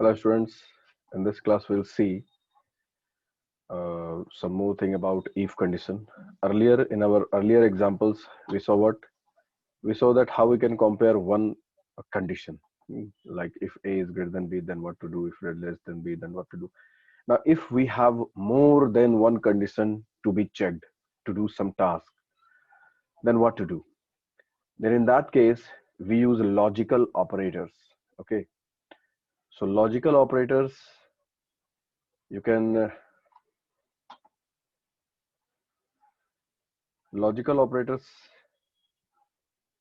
Hello students, in this class we'll see some more thing about if condition. Earlier in our earlier examples we saw what? We saw that how we can compare one condition. Like if A is greater than B, then what to do? If A is less than B, then what to do? Now if we have more than one condition to be checked to do some task, then what to do? Then in that case we use logical operators. Okay, so logical operators you can logical operators,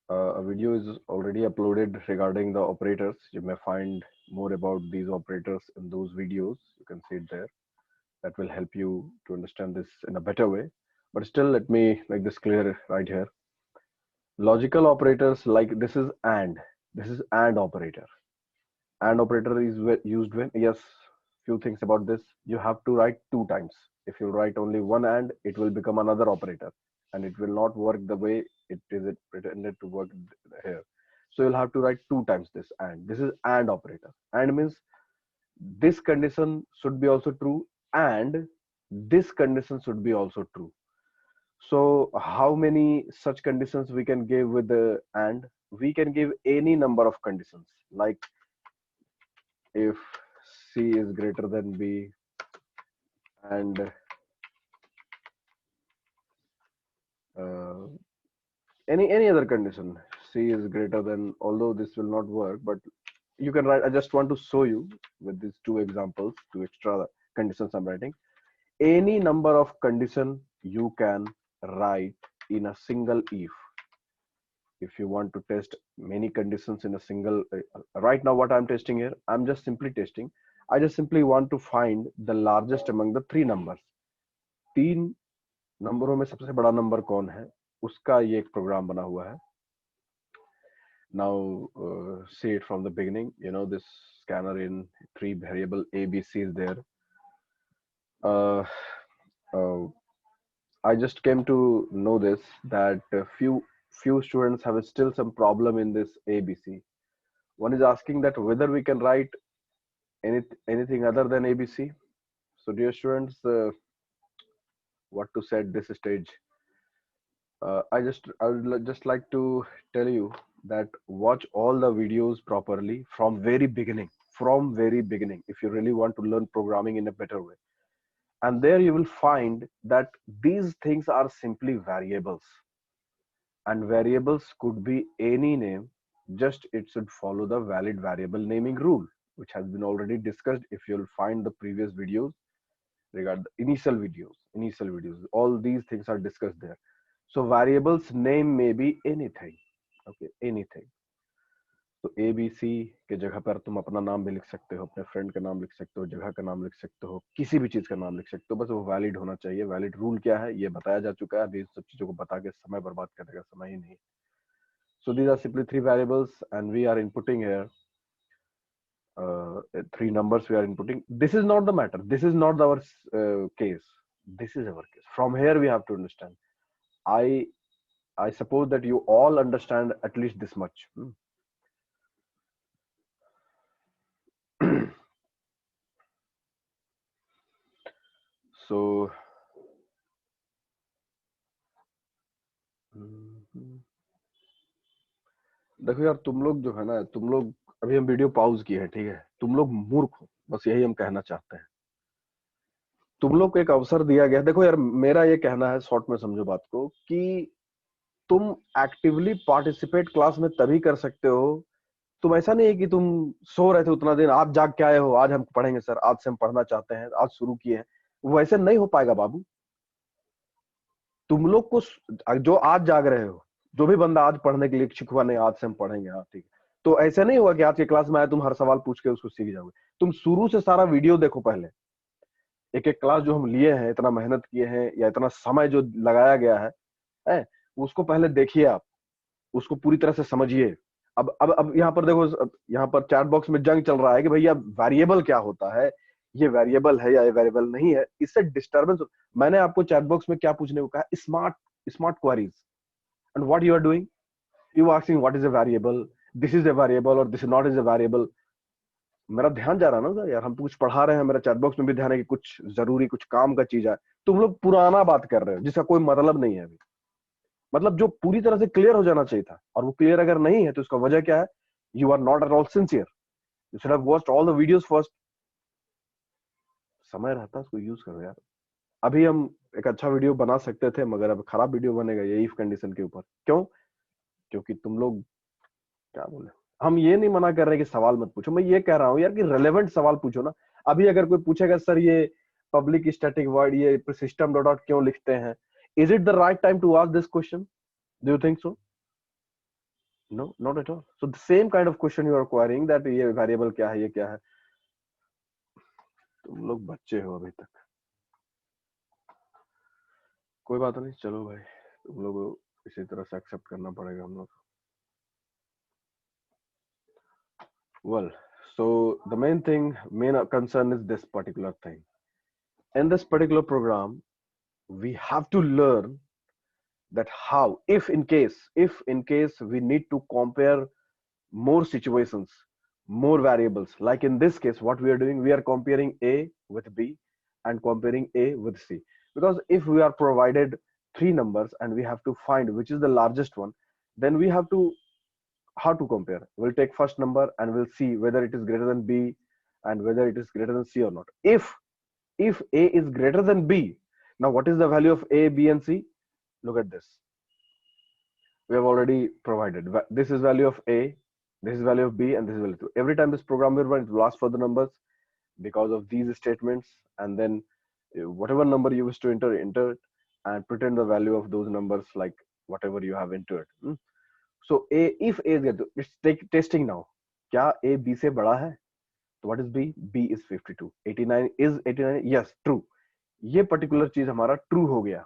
a video is already uploaded regarding the operators. You may find more about these operators in those videos. You can see it there. That will help you to understand this in a better way. But still, let me make this clear right here. Logical operators, like this is AND. This is AND operator. AND operator is used when, yes, few things about this. You have to write two times. If you write only one AND, it will become another operator and it will not work the way it is pretended to work here. So you'll have to write two times this AND. This is AND operator. AND means this condition should be also true and this condition should be also true. So how many such conditions we can give with the AND? We can give any number of conditions, like if C is greater than B and uh, any other condition. C is greater than, although this will not work, but you can write. I just want to show you with these two examples, two extra conditions I'm writing. Any number of condition you can write in a single if you want to test many conditions in a single right now what I'm testing here, I'm just simply testing. I just simply want to find the largest among the three numbers. तीन नंबरों में सबसे बड़ा number कौन है, उसका ये एक प्रोग्राम बना हुआ है. Now see it from the beginning. You know, this scanner in three variable a b c is there. uh, uh, I just came to know this that few students have still some problem in this ABC. One is asking that whether we can write anything other than ABC. So dear students, what to say at this stage? I would just like to tell you that watch all the videos properly from very beginning. From very beginning, if you really want to learn programming in a better way, and there you will find that these things are simply variables, and variables could be any name. Just it should follow the valid variable naming rule, which has been already discussed. If you'll find the previous videos regarding the initial videos, all these things are discussed there. So variables name may be anything. Okay, anything. तो A B C के जगह पर तुम अपना नाम भी लिख सकते हो, अपने फ्रेंड का नाम लिख सकते हो, जगह का नाम लिख सकते हो, किसी भी चीज का नाम लिख सकते हो, बस वो वैलिड होना चाहिए. वैलिड रूल क्या है ये बताया जा चुका है, अभी सब चीजों को बता के समय बर्बाद करने का समय ही नहीं. So these are simply three variables and we are inputting here three numbers we are inputting. This is not the matter. This is not our case. This is our case. From here we have to understand. I suppose that you all understand at least this much. So देखो यार, तुम लोग जो है ना, तुम लोग अभी हम वीडियो पॉज किए हैं, ठीक है? तुम लोग मूर्ख हो, बस यही हम कहना चाहते हैं. तुम लोग को एक अवसर दिया गया. देखो यार, मेरा ये कहना है, शॉर्ट में समझो बात को, कि तुम एक्टिवली पार्टिसिपेट क्लास में तभी कर सकते हो. तुम ऐसा नहीं है कि तुम सो रहे थे उतना दिन, आप जाग के आए हो, आज हम पढ़ेंगे सर, आज से हम पढ़ना चाहते हैं, आज शुरू किए हैं. वैसे नहीं हो पाएगा बाबू. तुम लोग को जो आज जाग रहे हो, जो भी बंदा आज पढ़ने के लिए इच्छुक हुआ, नहीं आज से हम पढ़ेंगे, हाँ ठीक है, तो ऐसे नहीं हुआ कि आज के क्लास में आए तुम हर सवाल पूछ के उसको सीख जाओगे. तुम शुरू से सारा वीडियो देखो. पहले एक एक क्लास जो हम लिए हैं, इतना मेहनत किए हैं, या इतना समय जो लगाया गया है, उसको पहले देखिए, आप उसको पूरी तरह से समझिए. अब यहाँ पर देखो, यहाँ पर चैट बॉक्स में जंग चल रहा है कि भैया वेरिएबल क्या होता है, ये वेरिएबल है या ये वेरिएबल नहीं है. इससे डिस्टर्बेंस. मैंने आपको चैट बॉक्स में क्या पूछने को कहा? Smart queries. And what you are doing, you asking what is a variable, this is a variable or this is not is a variable. मेरा ध्यान जा रहा है ना उधर, यार हम कुछ पढ़ा रहे हैं, मेरा चैट बॉक्स में भी ध्यान है कि कुछ जरूरी कुछ काम का चीज है। तुम लोग पुराना बात कर रहे हो जिसका कोई मतलब नहीं है अभी, मतलब जो पूरी तरह से क्लियर हो जाना चाहिए था, और वो क्लियर अगर नहीं है तो उसका वजह क्या है? You are not at all sincere. You should have watched all the videos first. समय रहता है उसको यूज करो यार। अभी हम एक अच्छा वीडियो बना सकते थे, मगर अब खराब वीडियो बनेगा ये इफ कंडीशन के ऊपर। क्यों? क्योंकि तुम लोग, क्या बोले, हम ये नहीं मना कर रहे कि सवाल मत पूछो, मैं ये कह रहा हूँ यार कि रेलेवेंट सवाल पूछो ना। अभी अगर कोई पूछेगा सर ये पब्लिक स्टैटिक वॉइड ये सिस्टम डॉट आउट क्यों लिखते हैं, is it the right time to ask this question? Do you think so? No, not at all. So the same kind of question you are querying, that ये variable क्या है, ये क्या है। तुम लोग बच्चे हो अभी तक। कोई बात नहीं, चलो भाई, तुम लोग इसी तरह से एक्सेप्ट करना पड़ेगा हम लोग। Well, so the main thing, main concern is this particular thing. In this particular program, we have to learn that how, if in case we need to compare more situations, more variables. Like in this case, what we are doing, we are comparing A with B and comparing A with C. Because if we are provided three numbers and we have to find which is the largest one, then we have to, how to compare? We'll take first number and we'll see whether it is greater than B and whether it is greater than C or not. If A is greater than B, now what is the value of A, B, and C? Look at this. We have already provided. This is value of A, this is value of B, and this is value of 2. Every time this program will run, it will ask for the numbers because of these statements, and then whatever number you wish to enter it, and pretend the value of those numbers like whatever you have entered. So A, if A is greater, it's testing now. क्या A B से बड़ा है? तो what is B? B is 52. 89 is 89. Yes, true. ये particular चीज हमारा true हो गया।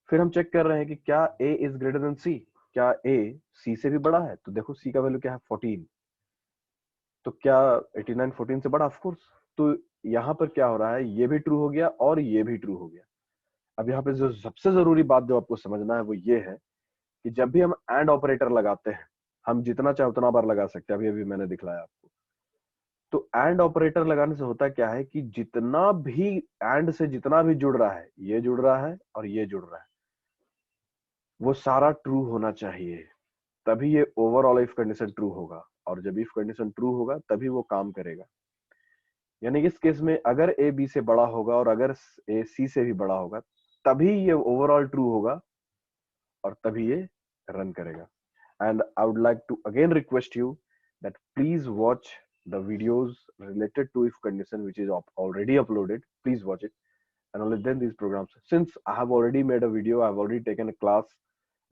फिर हम चेक कर रहे हैं कि क्या A is greater then C, क्या A C से भी बड़ा है? तो देखो C का वैल्यू क्या है, 14। तो क्या 89 14 से बड़ा? Of course. तो यहाँ पर क्या हो रहा है, ये भी ट्रू हो गया और ये भी ट्रू हो गया। अब यहाँ पे जो सबसे जरूरी बात जो आपको समझना है वो ये है कि जब भी हम एंड ऑपरेटर लगाते हैं, हम जितना चाहे उतना बार लगा सकते हैं, अभी अभी मैंने दिखलाया आपको। तो एंड ऑपरेटर लगाने से होता क्या है कि जितना भी एंड से जितना भी जुड़ रहा है, ये जुड़ रहा है और ये जुड़ रहा है, वो सारा ट्रू होना चाहिए, तभी ये ओवरऑल इफ कंडीशन ट्रू होगा। और जब इफ कंडीशन ट्रू होगा तभी वो काम करेगा। यानी इस केस में अगर ए बी से बड़ा होगा और अगर ए सी से भी बड़ा होगा, तभी ये ओवरऑल ट्रू होगा और तभी ये रन करेगा। And I would like to again request you that please watch the videos related to if condition which is already uploaded. Please watch it, and only then these programs. Since I have already made a video, I have already taken a class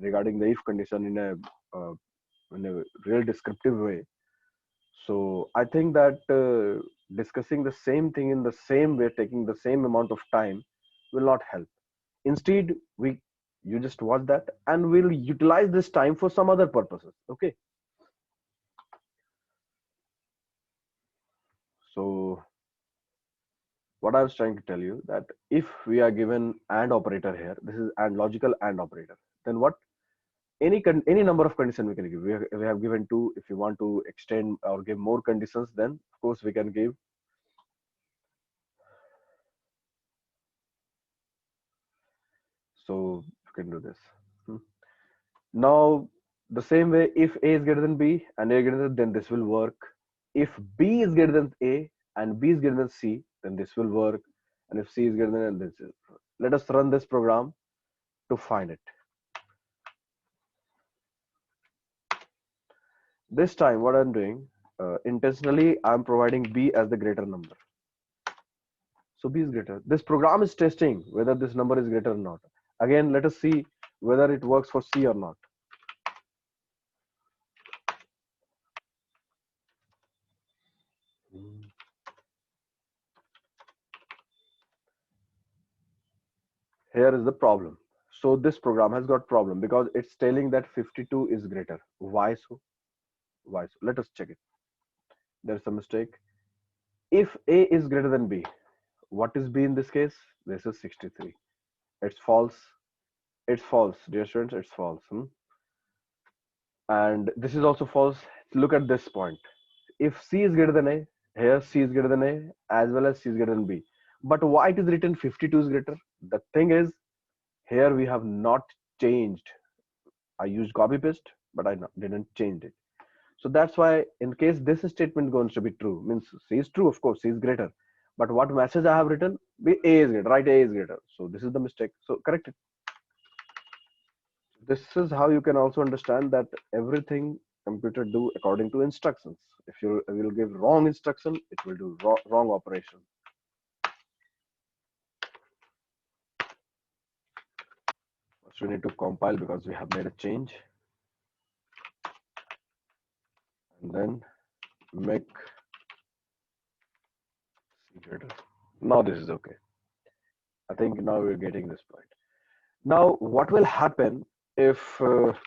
regarding the if condition uh, in a real descriptive way. So I think that discussing the same thing in the same way, taking the same amount of time, will not help. Instead, we you just watch that and we'll utilize this time for some other purposes. Okay. So what I was trying to tell you, that if we are given AND operator here, this is AND logical AND operator, then what? Any number of condition we can give. We have given two. If you want to extend or give more conditions, then of course we can give. So you can do this. Now the same way, if A is greater than B and A is greater than, then this will work. If B is greater than A and B is greater than C, then this will work. And if C is greater than this, let us run this program to find it. This time what I'm doing, intentionally I'm providing B as the greater number. So B is greater. This program is testing whether this number is greater or not. Again, let us see whether it works for C or not. Here is the problem. So this program has got problem because it's telling that 52 is greater. Why so? Why so? Let us check it. There's a mistake. If A is greater than B, what is B in this case? This is 63. It's false. It's false, dear students. It's false. And this is also false. Look at this point. if C is greater than A, here C is greater than A as well as C is greater than B. But why it is written 52 is greater? The thing is, here we have not changed. I used copy paste, but I didn't change it. So that's why in case this statement going to be true, means C is true, of course, C is greater. But what message I have written, A is greater, right? A is greater. So this is the mistake. So correct it. This is how you can also understand that everything computer do according to instructions. If you will give wrong instruction, it will do wrong operation. First we need to compile because we have made a change, and then make C greater. Now this is okay. I think now we're getting this point. Now what will happen if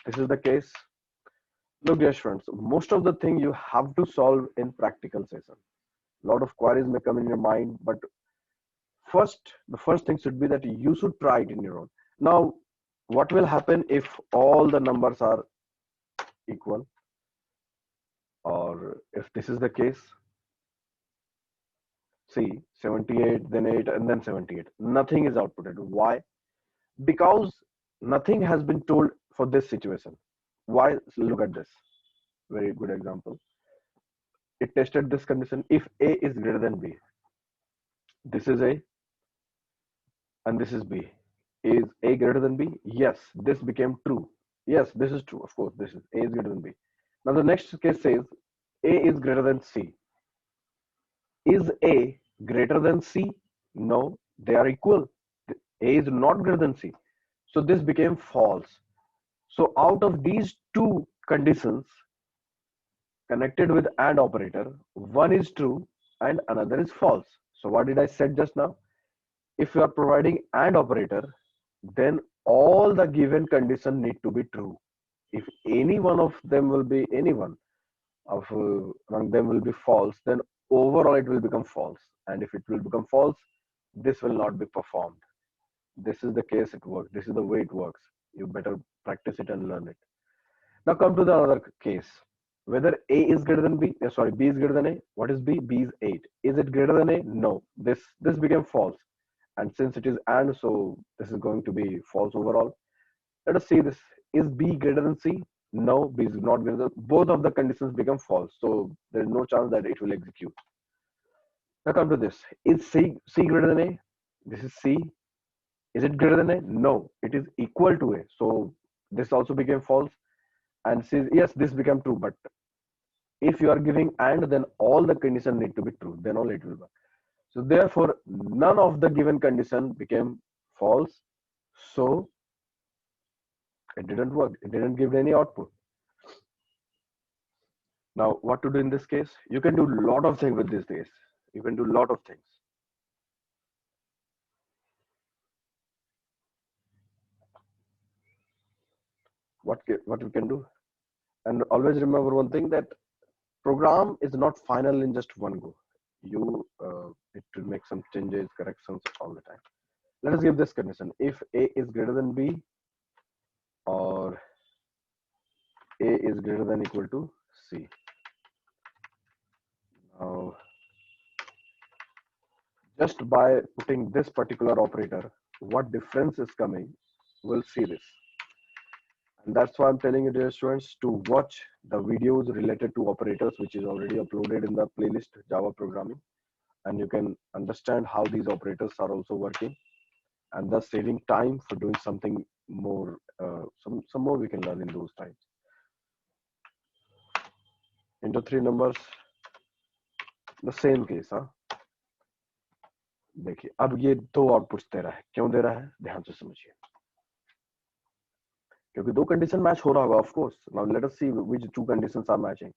this is the case? Look, dear friends, most of the thing you have to solve in practical session. A lot of queries may come in your mind, but the first thing should be that you should try it in your own. Now, what will happen if all the numbers are equal, or if this is the case? See, 78, then 8, and then 78. Nothing is outputted. Why? Because nothing has been told for this situation. Why? Look at this. Very good example. It tested this condition if A is greater than B. This is A and this is B. Is A greater than B? Yes, this became true. Yes, this is true. Of course, this is A is greater than B. Now the next case says A is greater than C. Is A greater than C? No, they are equal. A is not greater than C. So this became false. So out of these two conditions connected with AND operator, one is true and another is false. So what did I said just now? If you are providing AND operator, then all the given condition need to be true. If any one of them will be among them will be false, then overall it will become false. And if it will become false, this will not be performed. This is the case it works. This is the way it works. You better practice it and learn it. Now come to the other case. Whether A is greater than B, sorry, B is greater than A. What is B? B is 8. Is it greater than A? No. This became false. And since it is AND, so this is going to be false overall. Let us see this. Is B greater than C? No, B is not greater than. Both of the conditions become false. So there is no chance that it will execute. Now come to this. Is C greater than A? This is C. Is it greater than A? No, it is equal to A. So this also became false. And says, yes, this became true. But if you are giving AND, then all the conditions need to be true. Then only it will work. So therefore, none of the given condition became false. So it didn't work. It didn't give any output. Now, what to do in this case? You can do a lot of things with this case. You can do a lot of things. What we can do? And always remember one thing, that program is not final in just one go. You need to make some changes, corrections all the time. Let us give this condition. If A is greater than B, or A is greater than equal to C. Now, just by putting this particular operator, what difference is coming, we'll see this. And that's why I'm telling you, dear students, to watch the videos related to operators, which is already uploaded in the playlist Java Programming. And you can understand how these operators are also working, and thus saving time for doing something more, some more we can learn in those times. Into three numbers, the same case, हाँ? देखिए अब ये दो outputs दे रहा है, क्यों दे रहा है ध्यान से समझिए, क्योंकि दो कंडीशन मैच हो रहा होगा of course. Now let us see which two conditions are matching.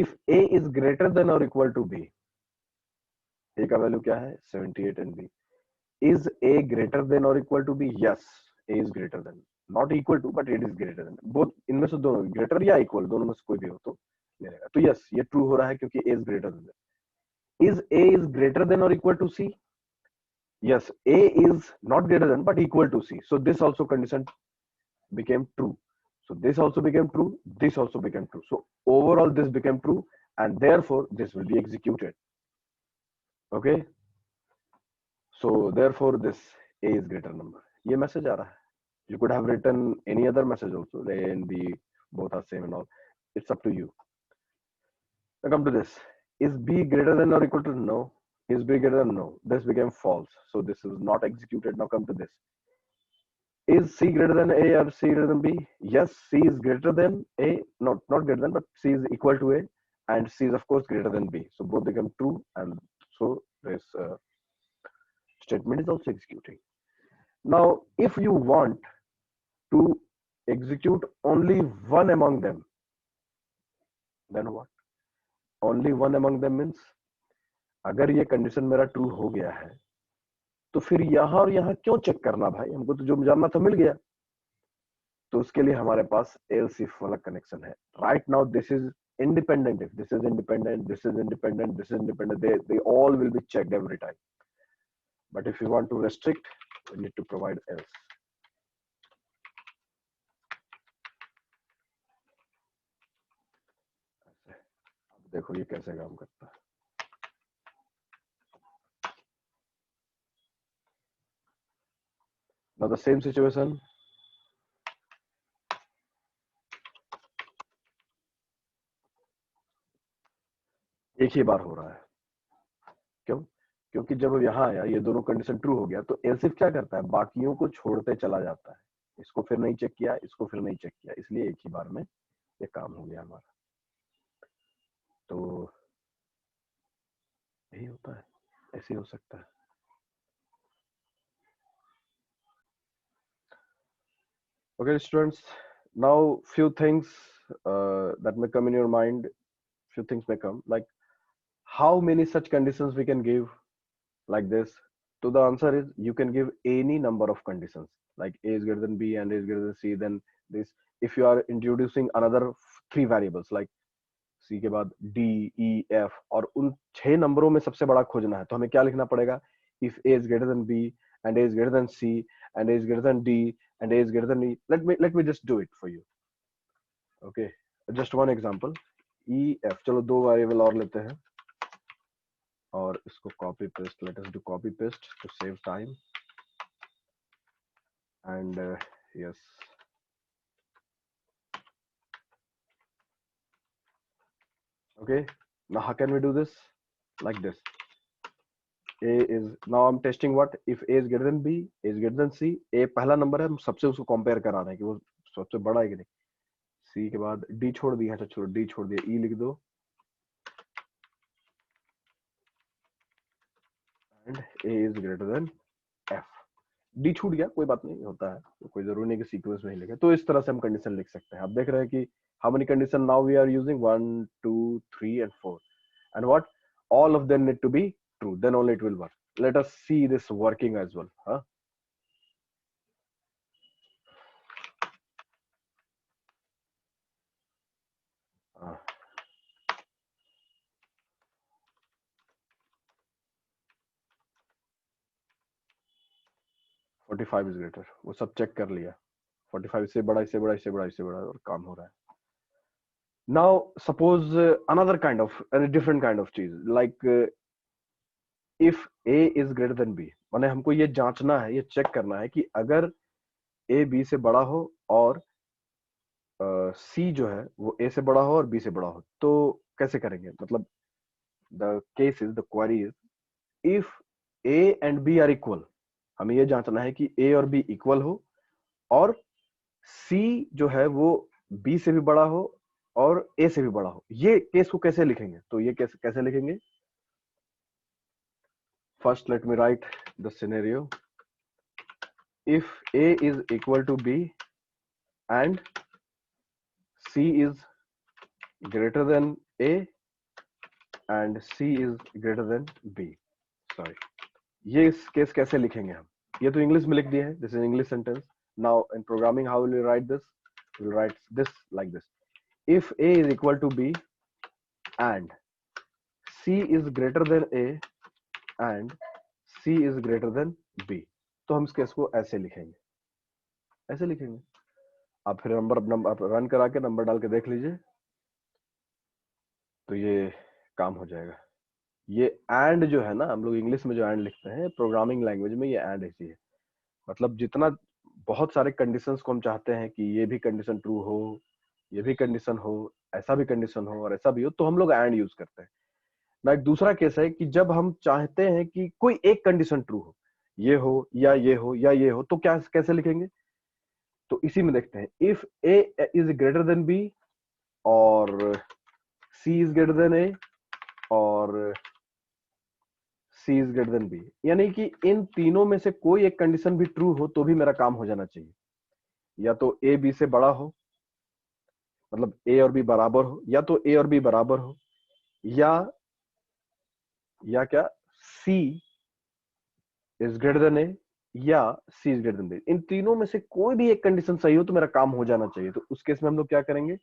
If A is greater than और इक्वल टू B, A का वैल्यू क्या है 78 and B. Is A greater than or equal to B? Yes, A is greater than. Not equal to, but it is greater than. Both इनमें से दोनों greater या equal, दोनों में से कोई भी हो तो ले लेगा. तो yes, ये true हो रहा है क्योंकि A is greater than. Is A is greater than or equal to C? Yes, A is not greater than but equal to C. So this also condition became true. So this also became true. This also became true. So overall this became true, and therefore this will be executed. Okay, so therefore this A is greater number. ये message आ रहा है. You could have written any other message also. A and B both are same and all. It's up to you. Now come to this. Is B greater than or equal to no? Is B greater than no? This became false. So this is not executed. Now come to this. Is C greater than A or C greater than B? Yes, C is greater than A. Not greater than, but C is equal to A, and C is of course greater than B. So both become true, and so this statement is also executing. Now, if you want to execute only one among them, then what? Only one among them means अगर ये condition मेरा true हो गया है तो फिर यहां और यहां क्यों चेक करना भाई, हमको तो जो जानना था मिल गया. तो उसके लिए हमारे पास else if वाला कनेक्शन है. Right now this is independent. If this is independent, this is independent, this is independent, they all will be checked every time. But if you want to restrict, you need to provide else. अब देखो ये कैसे काम करता है. Now the same situation. एक ही बार हो रहा है. क्यों? क्योंकि जब यहाँ आया ये दोनों कंडीशन ट्रू हो गया तो else if क्या करता है, बाकियों को छोड़ते चला जाता है. इसको फिर नहीं चेक किया, इसको फिर नहीं चेक किया, इसलिए एक ही बार में ये काम हो गया हमारा. तो यही होता है, ऐसे हो सकता है. Okay, students. Now, few things that may come in your mind. Few things may come, like how many such conditions we can give like this. So the answer is you can give any number of conditions, like A is greater than B and A is greater than C. Then this, if you are introducing another three variables like C के बाद D, E, F, और उन 6 नंबरों में सबसे बड़ा खोजना है तो हमें क्या लिखना पड़ेगा? If A is greater than B and A is greater than C and A is greater than D and A is greater than E. Let me just do it for you. Okay, just one example. E, F. चलो दो variable और लेते हैं और इसको copy paste. Let us do copy paste to save time. And yes, okay, now how can we do this? Like this. A is, now I'm testing what? If A is greater than B, A is greater than C. A पहला number है, हम सबसे उसको compare करा रहे हैं कि वो सबसे बड़ा है कि नहीं. C के बाद D छोड़ दिया, अच्छा छोड़ो, D छोड़ दिया, E लिख दो and A is greater than F. D छूट गया, कोई बात नहीं, होता है, तो कोई जरूरी नहीं कि सीक्वेंस में ही लिखे. तो इस तरह से हम कंडीशन लिख सकते हैं. आप देख रहे हैं कि how many condition now we are using? 1, 2, 3 and 4, and what? All of them need to be true, then only it will work. Let us see this working as well, huh? 45 is greater, वो सब check कर लिया. 45 इससे बड़ा, इससे बड़ा, इससे बड़ा, इससे बड़ा, और काम हो रहा है. Now suppose another kind of a different kind of चीज, like if A is greater than B, माने हमको ये जांचना है, ये चेक करना है कि अगर A B से बड़ा हो और C जो है वो A से बड़ा हो और B से बड़ा हो, तो कैसे करेंगे? मतलब the case is, the query is, if A and B are equal, हमें ये जांचना है कि A और B इक्वल हो और C जो है वो B से भी बड़ा हो और A से भी बड़ा हो. ये केस को कैसे लिखेंगे? तो ये कैसे लिखेंगे? First let me write the scenario. If A is equal to B and C is greater than A and C is greater than B. Sorry. ये इस केस कैसे लिखेंगे हम? ये तो इंग्लिश में लिख दिया है. This is English sentence. Now in programming, how will you write this? We'll write this like this. If A is equal to B and C is greater than A and C is greater than B, तो हम इस case को ऐसे लिखेंगे, ऐसे लिखेंगे. आप फिर नंबर रन करा के नंबर डाल के देख लीजिए. तो ये काम हो जाएगा। ये एंड जो है ना, हम लोग इंग्लिश में जो एंड लिखते हैं, प्रोग्रामिंग लैंग्वेज में ये एंड ऐसी है। मतलब जितना बहुत सारे कंडीशंस को हम चाहते हैं कि ये भी कंडीशन ट्रू हो, ये भी कंडीशन हो, ऐसा भी कंडीशन हो और ऐसा भी हो, तो हम लोग एंड यूज करते हैं ना। एक दूसरा केस है कि जब हम चाहते हैं कि कोई एक कंडीशन ट्रू हो, ये हो या ये हो या ये हो, तो क्या कैसे लिखेंगे? तो इसी में देखते हैं, if A is greater than B, और C is greater than A, और C is greater than B, यानी कि इन तीनों में से कोई एक कंडीशन भी ट्रू हो तो भी मेरा काम हो जाना चाहिए। या तो ए बी से बड़ा हो, मतलब ए और बी बराबर हो, या तो ए और बी बराबर हो, या क्या, सी इज ग्रेटर देन ए, या सी इज ग्रेटर देन बी। इन तीनों में से कोई भी एक कंडीशन सही हो तो मेरा काम हो जाना चाहिए। तो उस केस में हम लोग क्या करेंगे?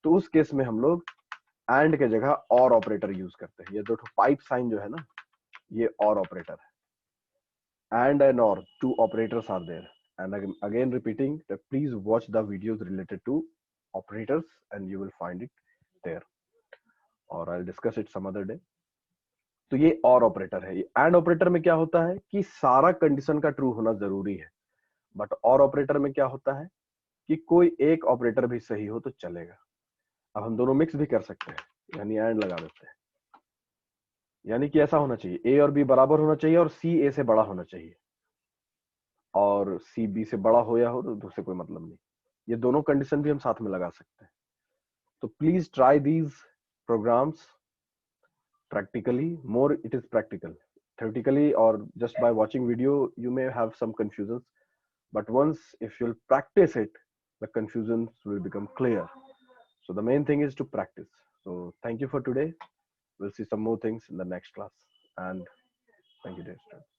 तो उस केस में हम लोग एंड के जगह और ऑपरेटर यूज करते हैं। ये दो पाइप साइन जो है ना, ये और ऑपरेटर है। and or two operators are there, and again repeating that please watch the videos related to operators and you will find it there, or I'll discuss it some other day. तो ये और operator है। ये and operator में क्या होता है कि सारा कंडीशन का ट्रू होना जरूरी है, बट और ऑपरेटर में क्या होता है कि कोई एक ऑपरेटर भी सही हो तो चलेगा। अब हम दोनों मिक्स भी कर सकते हैं, यानी एंड लगा देते हैं। यानी कि ऐसा होना चाहिए, ए और बी बराबर होना चाहिए और सी ए से बड़ा होना चाहिए, और सी बी से बड़ा हो या हो तो उससे कोई मतलब नहीं। ये दोनों कंडीशन भी हम साथ में लगा सकते हैं। तो please try these programs practically. More it is practical. Theoretically or just by watching video you may have some confusions, but once if you'll practice it, the confusions will become clear. So the main thing is to practice. So thank you for today. We'll see some more things in the next class, and thank you, dear students.